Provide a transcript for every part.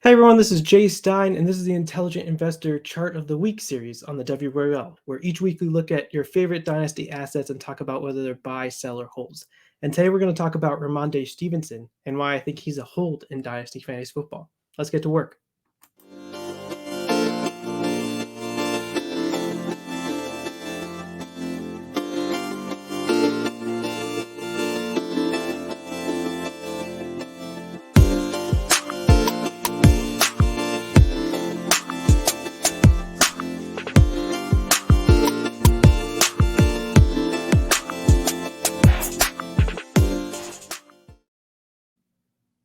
Hi everyone, this is Jay Stein, and this is the Intelligent Investor Chart of the Week series on the Devy Royale, where each week we look at your favorite Dynasty assets and talk about whether they're buy, sell, or holds. And today we're going to talk about Rhamondre Stevenson and why I think he's a hold in Dynasty Fantasy Football. Let's get to work.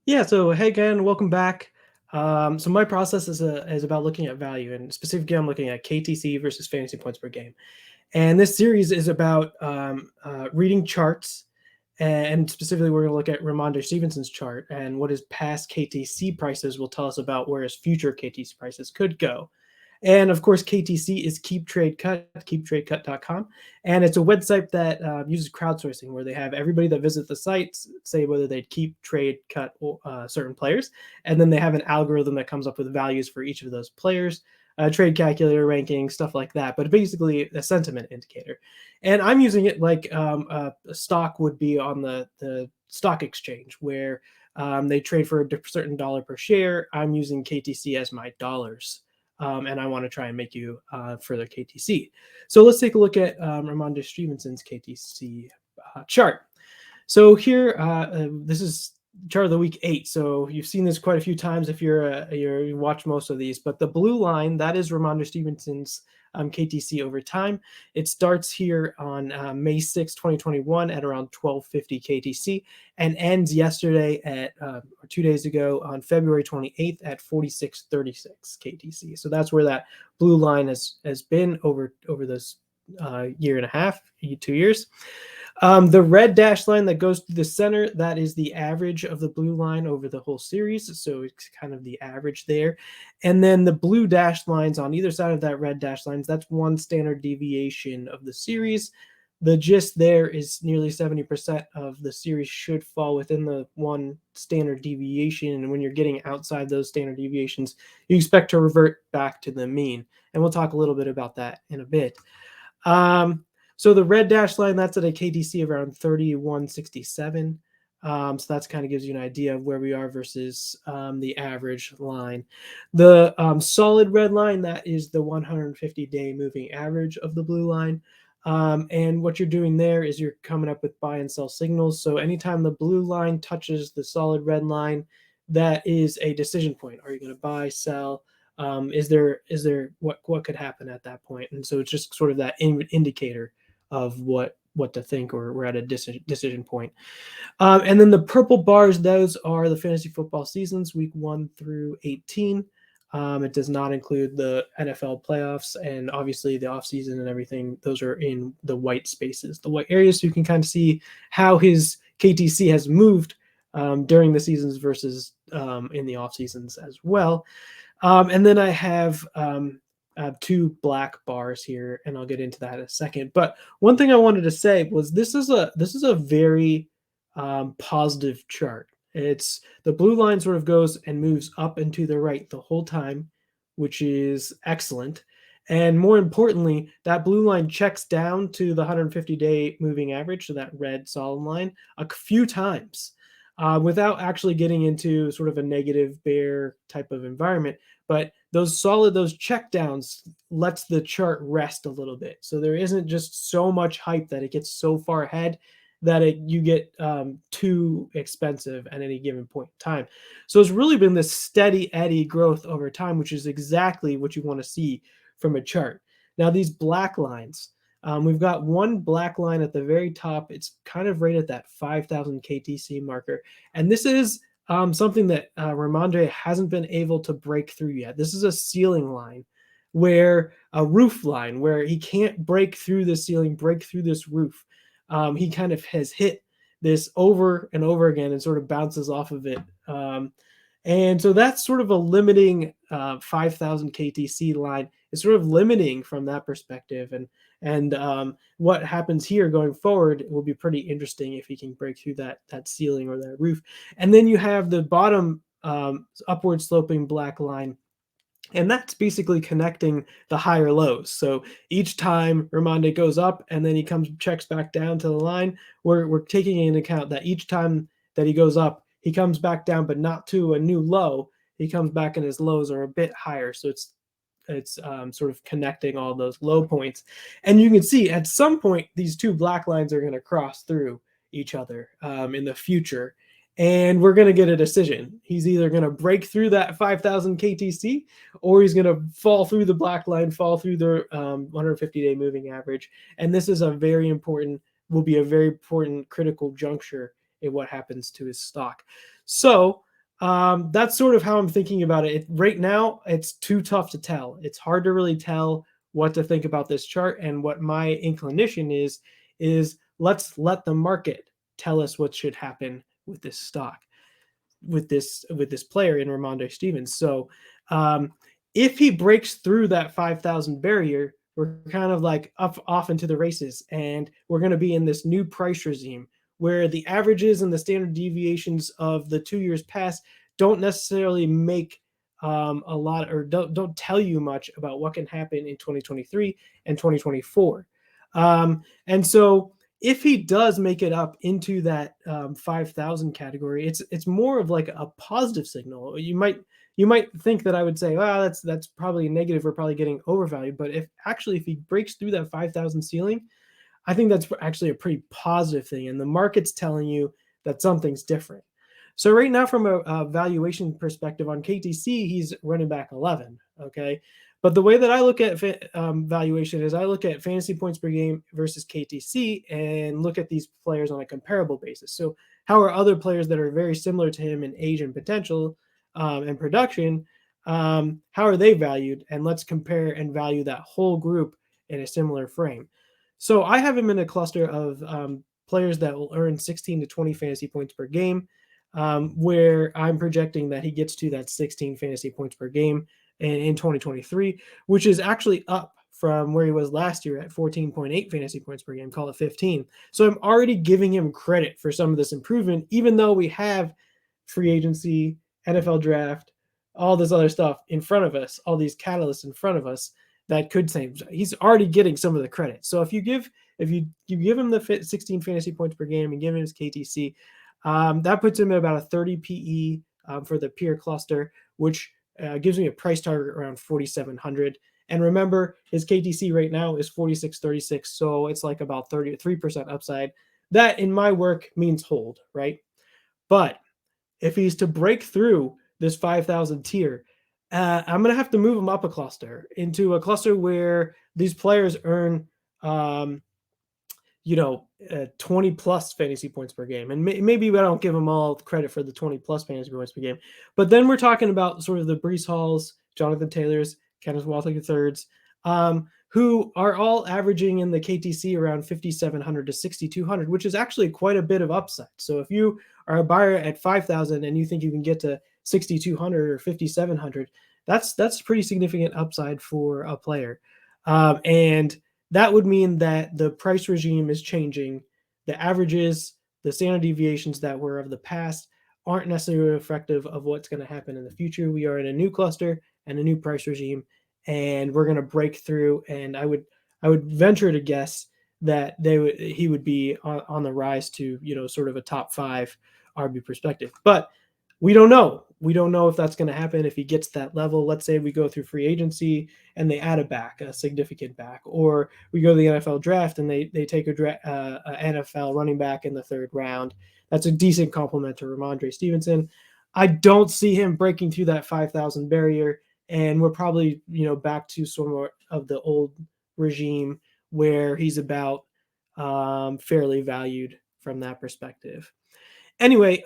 Yeah, so hey again, welcome back. So my process is about looking at value, and specifically I'm looking at KTC versus fantasy points per game. And this series is about reading charts, and specifically we're going to look at Rhamondre Stevenson's chart, and what his past KTC prices will tell us about where his future KTC prices could go. And of course, KTC is KeepTradeCut, KeepTradeCut.com. And it's a website that uses crowdsourcing, where they have everybody that visits the site say whether they'd keep, trade, cut certain players. And then they have an algorithm that comes up with values for each of those players, trade calculator ranking, stuff like that. But basically a sentiment indicator. And I'm using it like a stock would be on the stock exchange, where they trade for a certain dollar per share. I'm using KTC as my dollars. And I want to try and make you further KTC. So let's take a look at Rhamondre Stevenson's KTC chart. So here, this is chart of the week 8. So you've seen this quite a few times if you watch most of these. But the blue line, that is Rhamondre Stevenson's KTC over time. It starts here on May 6, 2021 at around 1250 KTC and ends yesterday at, or 2 days ago on February 28th at 4636 KTC. So that's where that blue line has been over this year and a half, 2 years. The red dashed line that goes through the center, that is the average of the blue line over the whole series. So it's kind of the average there. And then the blue dashed lines on either side of that red dashed lines, that's one standard deviation of the series. The gist there is nearly 70% of the series should fall within the one standard deviation. And when you're getting outside those standard deviations, you expect to revert back to the mean. And we'll talk a little bit about that in a bit. So the red dash line, that's at a KTC around 3167. So that's kind of gives you an idea of where we are versus the average line. The solid red line, that is the 150-day moving average of the blue line. And what you're doing there is you're coming up with buy and sell signals. So anytime the blue line touches the solid red line, that is a decision point. Are you going to buy, sell? Is there what could happen at that point? And so it's just sort of that indicator of what to think, or we're at a decision point. And then the purple bars, those are the fantasy football seasons, week 1 through 18. It does not include the NFL playoffs, and obviously the offseason and everything. Those are in the white spaces, the white areas, so you can kind of see how his KTC has moved during the seasons versus in the off seasons as well. And then I have 2 black bars here, and I'll get into that in a second. But one thing I wanted to say was this is a very positive chart. It's the blue line sort of goes and moves up and to the right the whole time, which is excellent. And more importantly, that blue line checks down to the 150-day moving average, so that red solid line, a few times without actually getting into sort of a negative bear type of environment. But those check downs lets the chart rest a little bit. So there isn't just so much hype that it gets so far ahead that you get too expensive at any given point in time. So it's really been this steady eddy growth over time, which is exactly what you want to see from a chart. Now, these black lines, we've got one black line at the very top. It's kind of right at that 5,000 KTC marker. And this is something that Rhamondre hasn't been able to break through yet. This is a ceiling line, where a roof line, where he can't break through the ceiling, break through this roof. He kind of has hit this over and over again and sort of bounces off of it. And so that's sort of a limiting 5,000 KTC line. It's sort of limiting from that perspective. And what happens here going forward will be pretty interesting if he can break through that ceiling or that roof. And then you have the bottom upward sloping black line. And that's basically connecting the higher lows. So each time Rhamondre goes up and then he checks back down to the line, we're taking into account that each time that he goes up, he comes back down, but not to a new low. He comes back and his lows are a bit higher. So it's sort of connecting all those low points. And you can see at some point, these two black lines are going to cross through each other in the future. And we're going to get a decision. He's either going to break through that 5,000 KTC, or he's going to fall through the black line, fall through the 150-day moving average. And this is will be a very important critical juncture in what happens to his stock. So that's sort of how I'm thinking about it. Right now, it's too tough to tell. It's hard to really tell what to think about this chart. And what my inclination is let's let the market tell us what should happen with this stock, with this player in Rhamondre Stevenson. So if he breaks through that 5,000 barrier, we're kind of like off into the races, and we're going to be in this new price regime where the averages and the standard deviations of the 2 years past don't necessarily make a lot, or don't tell you much about what can happen in 2023 and 2024. And so if he does make it up into that 5,000 category, it's more of like a positive signal. You might think that I would say, well, that's probably negative. We're probably getting overvalued. But if he breaks through that 5,000 ceiling, I think that's actually a pretty positive thing. And the market's telling you that something's different. So right now, from a valuation perspective on KTC, he's running back 11. Okay. But the way that I look at valuation is I look at fantasy points per game versus KTC and look at these players on a comparable basis. So how are other players that are very similar to him in age and potential and production, how are they valued? And let's compare and value that whole group in a similar frame. So I have him in a cluster of players that will earn 16 to 20 fantasy points per game, where I'm projecting that he gets to that 16 fantasy points per game in 2023, which is actually up from where he was last year at 14.8 fantasy points per game, call it 15. So I'm already giving him credit for some of this improvement, even though we have free agency, NFL draft, all this other stuff in front of us, all these catalysts in front of us that could say he's already getting some of the credit. So if you give him the 16 fantasy points per game and give him his KTC, that puts him at about a 30 PE for the peer cluster, which gives me a price target around 4,700. And remember, his KTC right now is 46.36, so it's like about 33% upside. That, in my work, means hold, right? But if he's to break through this 5,000 tier, I'm going to have to move him up a cluster into a cluster where these players earn 20 plus fantasy points per game. And maybe I don't give them all credit for the 20 plus fantasy points per game. But then we're talking about sort of the Breece Halls, Jonathan Taylors, Kenneth Walker III's, who are all averaging in the KTC around 5,700 to 6,200, which is actually quite a bit of upside. So if you are a buyer at 5,000 and you think you can get to 6,200 or 5,700, that's pretty significant upside for a player. And that would mean that the price regime is changing. The averages, the standard deviations that were of the past aren't necessarily reflective of what's going to happen in the future. We are in a new cluster and a new price regime, and we're going to break through. And I would venture to guess that he would be on the rise to, sort of a top 5 RB perspective. But we don't know. We don't know if that's going to happen if he gets that level. Let's say we go through free agency and they add a significant back, or we go to the NFL draft and they take a NFL running back in the 3rd round. That's a decent compliment to Rhamondre Stevenson. I don't see him breaking through that 5,000 barrier, and we're probably back to sort of the old regime where he's about fairly valued from that perspective. Anyway,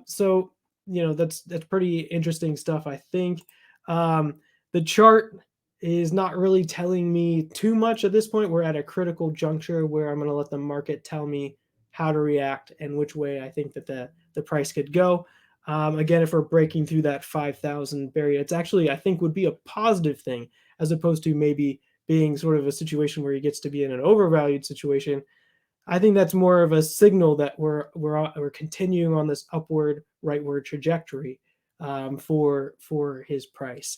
so that's pretty interesting stuff. I think the chart is not really telling me too much at this point. We're at a critical juncture where I'm going to let the market tell me how to react and which way I think that the price could go. Again, if we're breaking through that 5,000 barrier, it's actually, I think, would be a positive thing, as opposed to maybe being sort of a situation where he gets to be in an overvalued situation. I think that's more of a signal that we're continuing on this upward rightward trajectory for his price.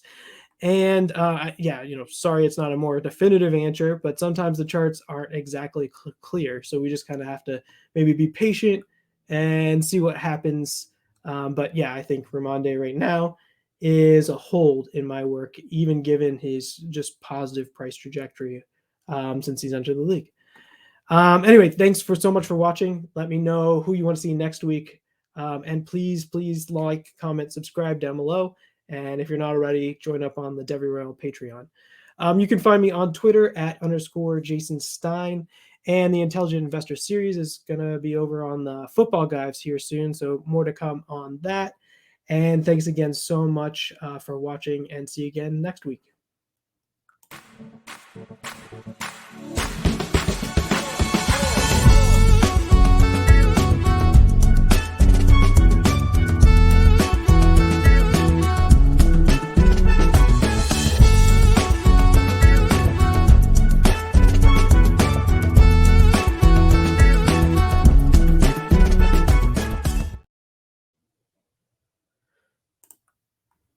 And yeah, sorry, it's not a more definitive answer, but sometimes the charts aren't exactly clear. So we just kind of have to maybe be patient and see what happens. But yeah, I think Rhamondre right now is a hold in my work, even given his just positive price trajectory since he's entered the league. Anyway, thanks for so much for watching. Let me know who you want to see next week. And please like, comment, subscribe down below. And if you're not already, join up on the Devy Royale Patreon. You can find me on Twitter at _Jason Stein. And the Intelligent Investor series is going to be over on the Football Guides here soon. So more to come on that. And thanks again so much for watching, and see you again next week.